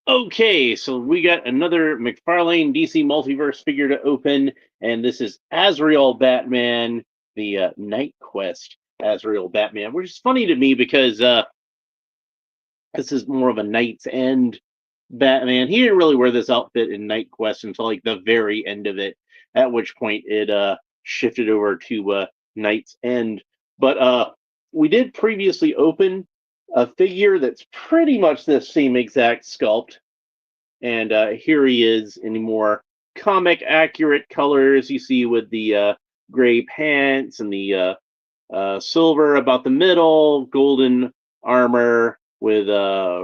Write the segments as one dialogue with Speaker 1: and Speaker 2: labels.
Speaker 1: Okay, so we got another McFarlane DC Multiverse figure to open, and this is Azrael Batman, the Knightquest Azrael Batman, which is funny to me because this is more of a Knight's End Batman. He didn't really wear this outfit in Knightquest until like the very end of it, at which point it shifted over to Knight's End. But we did previously open a figure that's pretty much the same exact sculpt, and here he is in more comic accurate colors. You see with the gray pants and the silver about the middle, golden armor with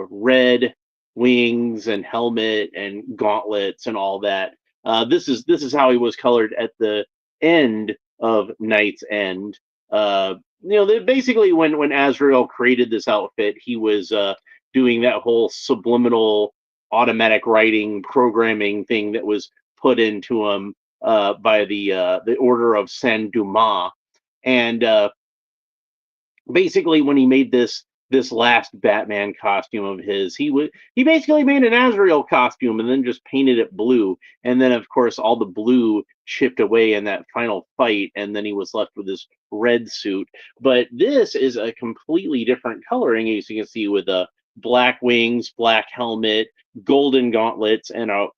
Speaker 1: red wings and helmet and gauntlets and all that. This is how he was colored at the end of Knight's End. Basically when Azrael created this outfit, he was doing that whole subliminal automatic writing programming thing that was put into him by the Order of Saint Dumas, and basically when he made this last Batman costume of his, he basically made an Azrael costume and then just painted it blue, and then of course all the blue chipped away in that final fight, and then he was left with this red suit. But this is a completely different coloring, as you can see, with a black wings, black helmet, golden gauntlets, and a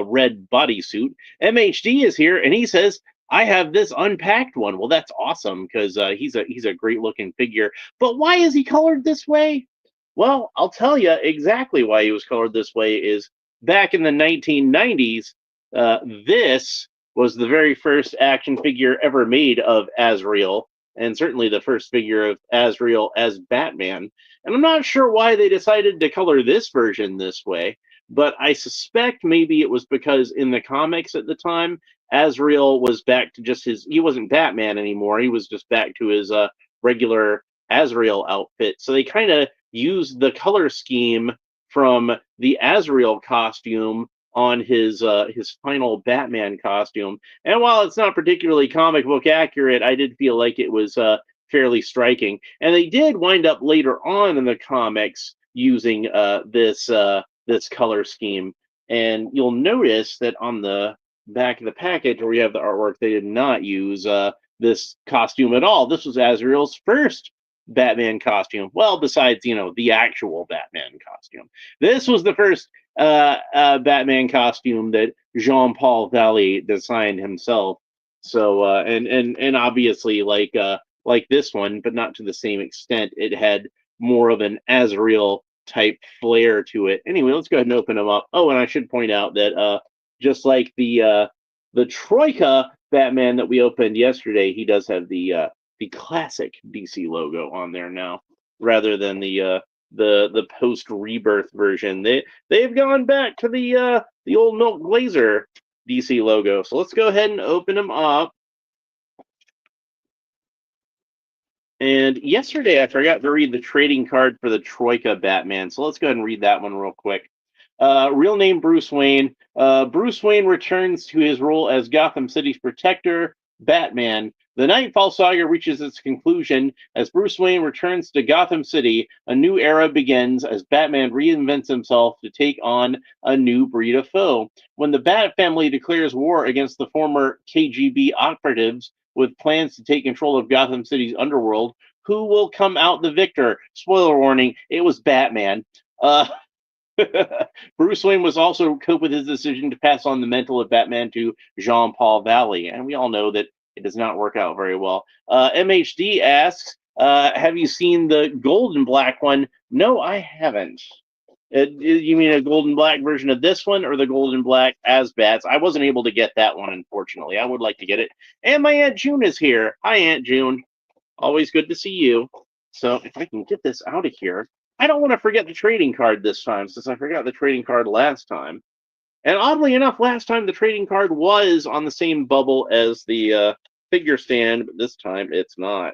Speaker 1: red bodysuit. MHD is here, and he says, I have this unpacked one. Well, that's awesome because he's a great looking figure. But why is he colored this way? Well, I'll tell you exactly why he was colored this way. Is back in the 1990s, this was the very first action figure ever made of Azrael, and certainly the first figure of Azrael as Batman. And I'm not sure why they decided to color this version this way, but I suspect maybe it was because in the comics at the time, Azrael was back to just he wasn't Batman anymore. He was just back to his regular Azrael outfit. So they kind of used the color scheme from the Azrael costume on his final Batman costume. And while it's not particularly comic book accurate, I did feel like it was fairly striking. And they did wind up later on in the comics using this color scheme. And you'll notice that on the back of the package where we have the artwork, they did not use this costume at all. This was Azrael's first Batman costume. Well, besides, the actual Batman costume. This was the first Batman costume that Jean-Paul Valley designed himself. So, and obviously, like this one, but not to the same extent, it had more of an Azrael type flair to it. Anyway, let's go ahead and open them up. Oh, and I should point out that just like the Troika Batman that we opened yesterday, he does have the classic DC logo on there now, rather than the post rebirth version. They've gone back to the old Milk Glazer DC logo. So let's go ahead and open them up. And yesterday I forgot to read the trading card for the Troika Batman, so let's go ahead and read that one real quick. Real name Bruce Wayne. Bruce Wayne returns to his role as Gotham City's protector, Batman. The Nightfall saga reaches its conclusion as Bruce Wayne returns to Gotham City. A new era begins as Batman reinvents himself to take on a new breed of foe. When the Bat family declares war against the former KGB operatives with plans to take control of Gotham City's underworld, who will come out the victor? Spoiler warning, it was Batman. Bruce Wayne was also cope with his decision to pass on the mantle of Batman to Jean-Paul Valley, and we all know that it does not work out very well. MHD asks, have you seen the gold and black one? No, I haven't. You mean a gold and black version of this one, or the gold and black as Bats? I wasn't able to get that one, unfortunately. I would like to get it. And my Aunt June is here. Hi, Aunt June. Always good to see you. So if I can get this out of here, I don't want to forget the trading card this time, since I forgot the trading card last time. And oddly enough, last time the trading card was on the same bubble as the figure stand, but this time it's not.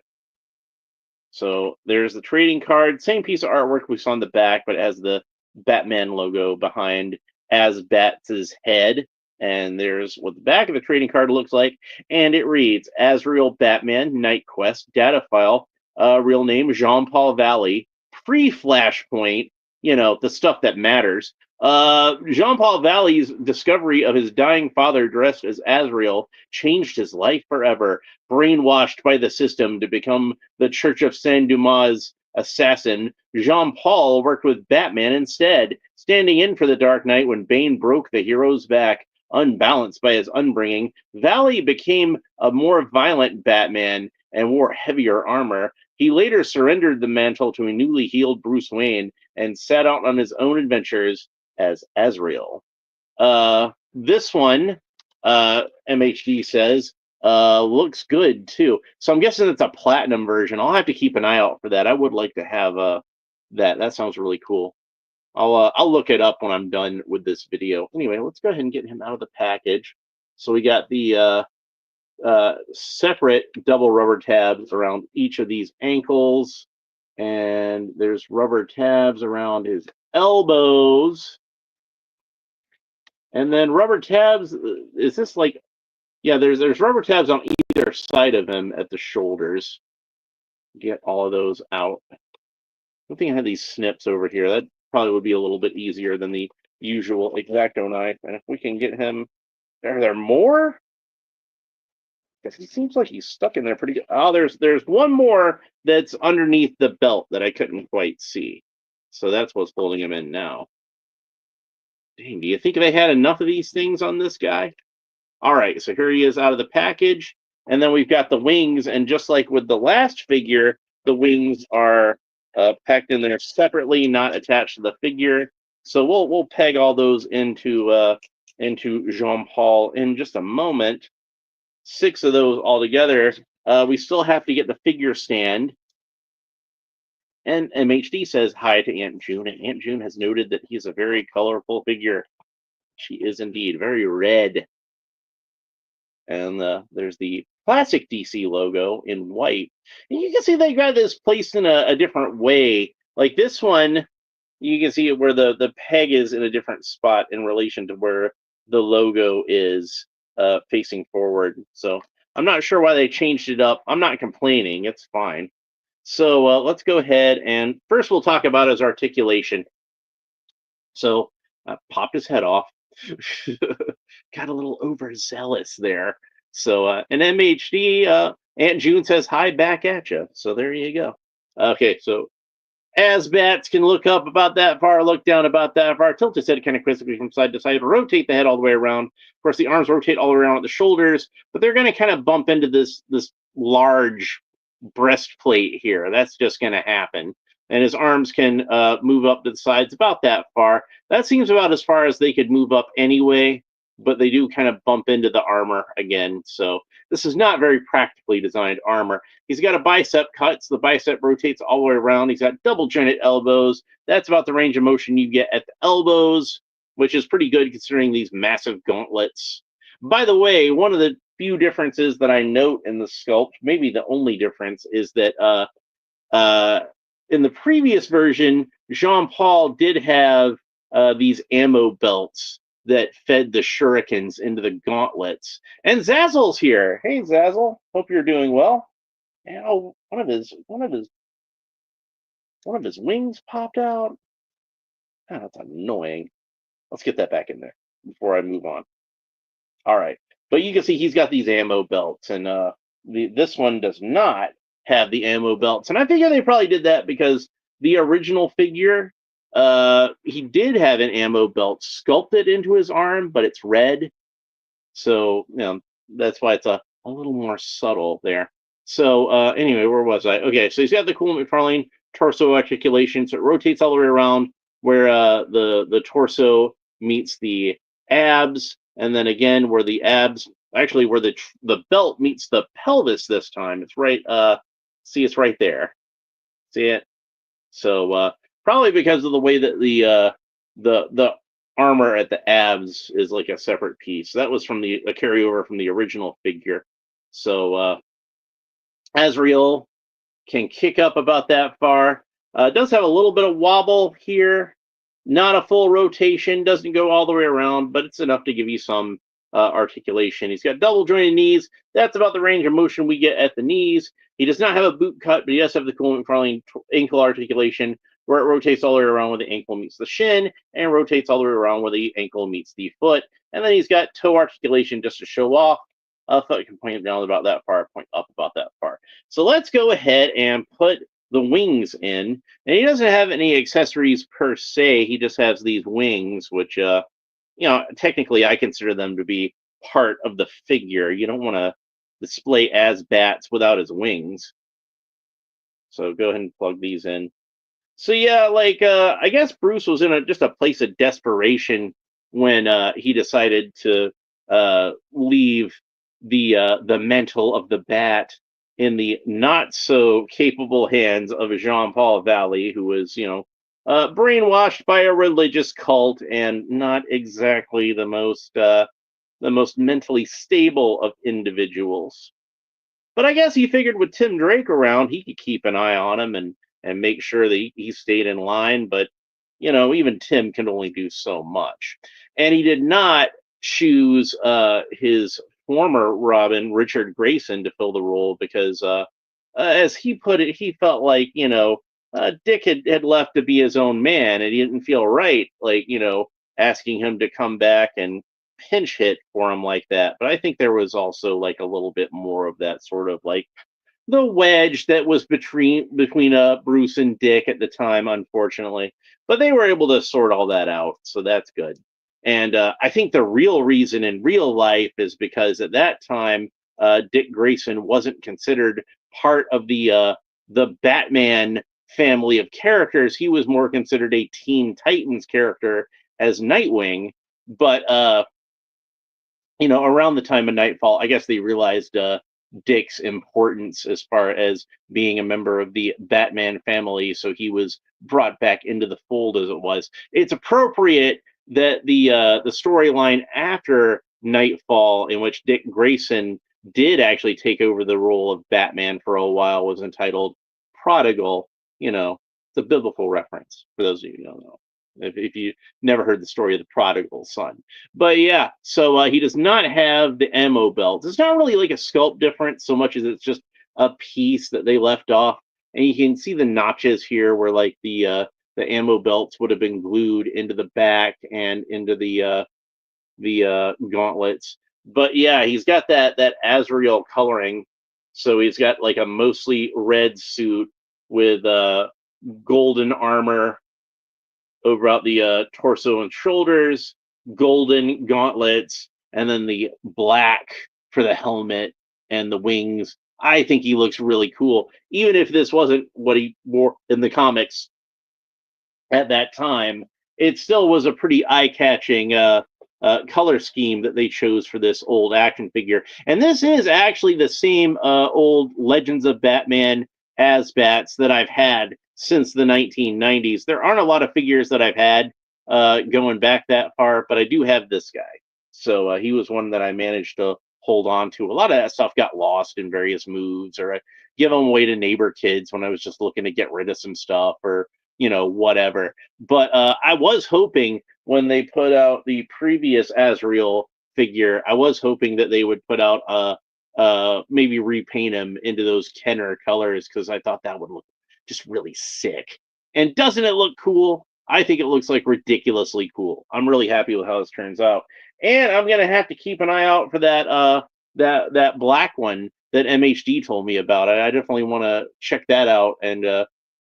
Speaker 1: So there's the trading card, same piece of artwork we saw on the back, but as the Batman logo behind as Bats' head. And there's what the back of the trading card looks like, and it reads Azrael Batman Knightquest data file, real name Jean-Paul Valley, pre-Flashpoint, the stuff that matters. Jean-Paul Valley's discovery of his dying father dressed as Azrael changed his life forever. Brainwashed by the system to become the Church of Saint Dumas' assassin, Jean-Paul worked with Batman instead, standing in for the Dark Knight when Bane broke the hero's back. Unbalanced by his upbringing, Valley became a more violent Batman and wore heavier armor. He later surrendered the mantle to a newly healed Bruce Wayne and set out on his own adventures as Azrael. This one, MHD says, looks good too. So I'm guessing it's a platinum version. I'll have to keep an eye out for that. I would like to have that. That sounds really cool. I'll look it up when I'm done with this video. Anyway, let's go ahead and get him out of the package. So we got the separate double rubber tabs around each of these ankles, and there's rubber tabs around his elbows, and then rubber tabs. Is this like, yeah? There's rubber tabs on either side of him at the shoulders. Get all of those out. I think I have these snips over here. That probably would be a little bit easier than the usual X-Acto knife. And if we can get him, are there more? Because he seems like he's stuck in there pretty good. Oh, there's one more that's underneath the belt that I couldn't quite see. So that's what's holding him in now. Dang, do you think they had enough of these things on this guy? All right, so here he is out of the package. And then we've got the wings. And just like with the last figure, the wings are packed in there separately, not attached to the figure. So we'll peg all those into Jean-Paul in just a moment. 6 of those all together. We still have to get the figure stand. And MHD says hi to Aunt June, and Aunt June has noted that he's a very colorful figure. She is indeed very red. And there's the classic DC logo in white. And you can see they got this placed in a different way. Like this one, you can see where the peg is in a different spot in relation to where the logo is facing forward. So I'm not sure why they changed it up. I'm not complaining. It's fine. So let's go ahead and first we'll talk about his articulation. So popped his head off. Got a little overzealous there. So and MHD, Aunt June says hi back at you. So there you go. Okay, so as bats can look up about that far, look down about that far, tilt his head kind of quickly from side to side, rotate the head all the way around. Of course, the arms rotate all around at the shoulders, but they're going to kind of bump into this large breastplate here. That's just going to happen. And his arms can move up to the sides about that far. That seems about as far as they could move up anyway, but they do kind of bump into the armor again. So this is not very practically designed armor. He's got a bicep cut, so the bicep rotates all the way around. He's got double jointed elbows. That's about the range of motion you get at the elbows, which is pretty good considering these massive gauntlets. By the way, one of the few differences that I note in the sculpt, maybe the only difference, is that in the previous version, Jean-Paul did have these ammo belts that fed the shurikens into the gauntlets. And Zazzle's here. Hey, Zazzle. Hope you're doing well. And oh, one of his wings popped out. Oh, that's annoying. Let's get that back in there before I move on. All right. But you can see he's got these ammo belts, and this one does not have the ammo belts. And I figure they probably did that because the original figure, he did have an ammo belt sculpted into his arm, but it's red. So, that's why it's a little more subtle there. So, anyway, where was I? Okay, so he's got the cool Mcfarlane torso articulation. So it rotates all the way around where the torso meets the abs. And then again, where the abs, actually where the belt meets the pelvis this time. It's right, see, it's right there. See it? So probably because of the way that the armor at the abs is like a separate piece. That was from a carryover from the original figure. So Azrael can kick up about that far. Does have a little bit of wobble here. Not a full rotation, doesn't go all the way around, but it's enough to give you some articulation. He's got double jointed knees. That's about the range of motion we get at the knees. He does not have a boot cut, but he does have the cool Mcfarlane ankle articulation, where it rotates all the way around where the ankle meets the shin, and rotates all the way around where the ankle meets the foot. And then he's got toe articulation just to show off. I thought you can point down about that far, point up about that far. So let's go ahead and put the wings in. And he doesn't have any accessories per se. He just has these wings, which, technically I consider them to be part of the figure. You don't want to display as bats without his wings. So go ahead and plug these in. So yeah, I guess Bruce was in just a place of desperation when he decided to leave the mantle of the bat in the not so capable hands of Jean-Paul Valley, who was brainwashed by a religious cult and not exactly the most mentally stable of individuals. But I guess he figured with Tim Drake around, he could keep an eye on him and make sure that he stayed in line. But, even Tim can only do so much. And he did not choose his former Robin, Richard Grayson, to fill the role because, as he put it, he felt like, Dick had left to be his own man, and he didn't feel right, asking him to come back and pinch hit for him like that. But I think there was also like a little bit more of that sort of like the wedge that was between Bruce and Dick at the time, unfortunately. But they were able to sort all that out, so that's good. And I think the real reason in real life is because at that time, Dick Grayson wasn't considered part of the Batman family of characters. He was more considered a Teen Titans character as Nightwing. But around the time of Nightfall, I guess they realized Dick's importance as far as being a member of the Batman family, so he was brought back into the fold as it was. It's appropriate that the storyline after Nightfall, in which Dick Grayson did actually take over the role of Batman for a while, was entitled Prodigal. It's a biblical reference for those of you who don't know. If you never heard the story of the prodigal son. But yeah, so he does not have the ammo belt. It's not really like a sculpt difference so much as it's just a piece that they left off. And you can see the notches here where like the ammo belts would have been glued into the back and into the gauntlets. But yeah, he's got that Azrael coloring. So he's got like a mostly red suit with golden armor over out the torso and shoulders, golden gauntlets, and then the black for the helmet and the wings. I think he looks really cool, even if this wasn't what he wore in the comics at that time. It still was a pretty eye-catching color scheme that they chose for this old action figure. And this is actually the same old Legends of Batman As-Bats that I've had since the 1990s. There aren't a lot of figures that I've had going back that far, but I do have this guy. So he was one that I managed to hold on to. A lot of that stuff got lost in various moves, or I give them away to neighbor kids when I was just looking to get rid of some stuff, or whatever. But I was hoping when they put out the previous Azrael figure, I was hoping that they would put out maybe repaint him into those Kenner colors, because I thought that would look just really sick. And doesn't it look cool? I think it looks like ridiculously cool. I'm really happy with how this turns out. And I'm gonna have to keep an eye out for that black one that MHD told me about. I definitely want to check that out, and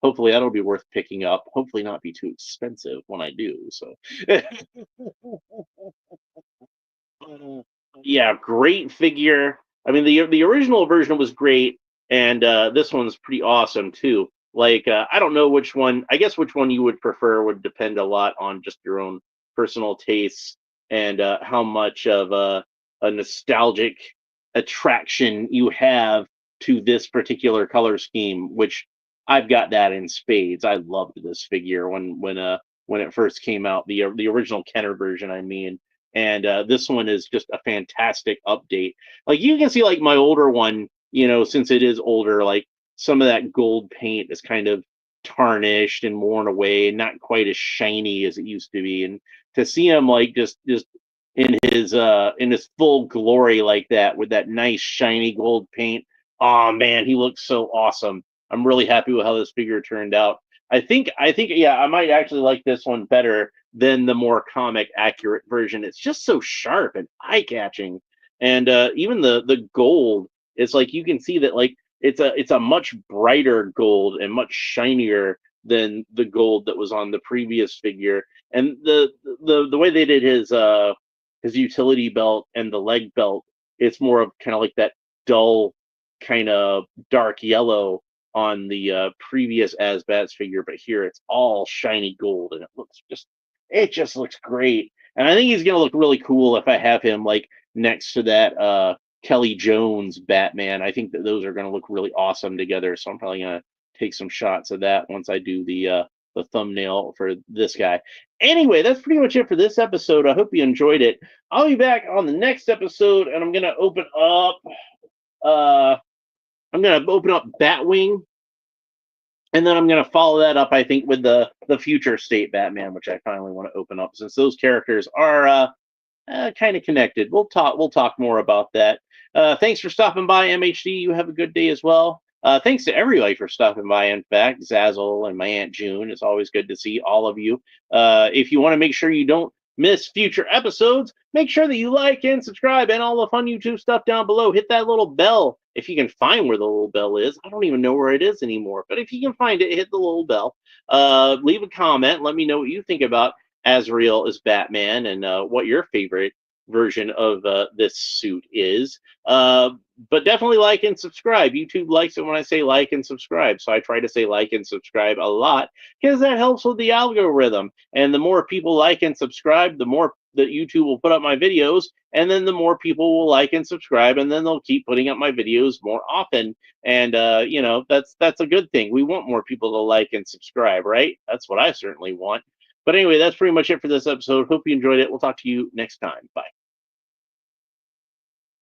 Speaker 1: hopefully that'll be worth picking up. Hopefully not be too expensive when I do. So yeah, great figure. I mean, the original version was great, and this one's pretty awesome too. Like, I don't know which one. I guess which one you would prefer would depend a lot on just your own personal tastes and how much of a nostalgic attraction you have to this particular color scheme. Which I've got that in spades. I loved this figure when it first came out, the original Kenner version, I mean. And this one is just a fantastic update. Like, you can see, like, my older one, since it is older, like, some of that gold paint is kind of tarnished and worn away and not quite as shiny as it used to be. And to see him like just in his full glory like that, with that nice shiny gold paint, oh man, he looks so awesome. I'm really happy with how this figure turned out. yeah, I might actually like this one better than the more comic accurate version. It's just so sharp and eye catching, and even the gold. It's like you can see that like it's a much brighter gold and much shinier than the gold that was on the previous figure. And the way they did his utility belt and the leg belt, it's more of kind of like that dull kind of dark yellow on the previous Asbats figure, but here it's all shiny gold and it just looks great. And I think he's gonna look really cool if I have him like next to that Kelly Jones Batman. I think that those are gonna look really awesome together. So I'm probably gonna take some shots of that once I do the thumbnail for this guy. Anyway, that's pretty much it for this episode. I hope you enjoyed it. I'll be back on the next episode, and I'm gonna open up. Uh, I'm gonna open up Batwing, and then I'm gonna follow that up. I think with the future state Batman, which I finally want to open up, since those characters are kind of connected. We'll talk more about that. Thanks for stopping by, MHD. You have a good day as well. Thanks to everybody for stopping by. In fact, Zazzle and my Aunt June. It's always good to see all of you. If you want to make sure you don't miss future episodes, make sure that you like and subscribe and all the fun YouTube stuff down below. Hit that little bell if you can find where the little bell is. I don't even know where it is anymore, but if you can find it, hit the little bell. Leave a comment. Let me know what you think about Azrael as Batman and what your favorite version of this suit is. But definitely like and subscribe. YouTube likes it when I say like and subscribe, so I try to say like and subscribe a lot because that helps with the algorithm. And the more people like and subscribe, the more that YouTube will put up my videos, and then the more people will like and subscribe, and then they'll keep putting up my videos more often. And that's a good thing. We want more people to like and subscribe, right? That's what I certainly want. But anyway, that's pretty much it for this episode. Hope you enjoyed it. We'll talk to you next time. Bye.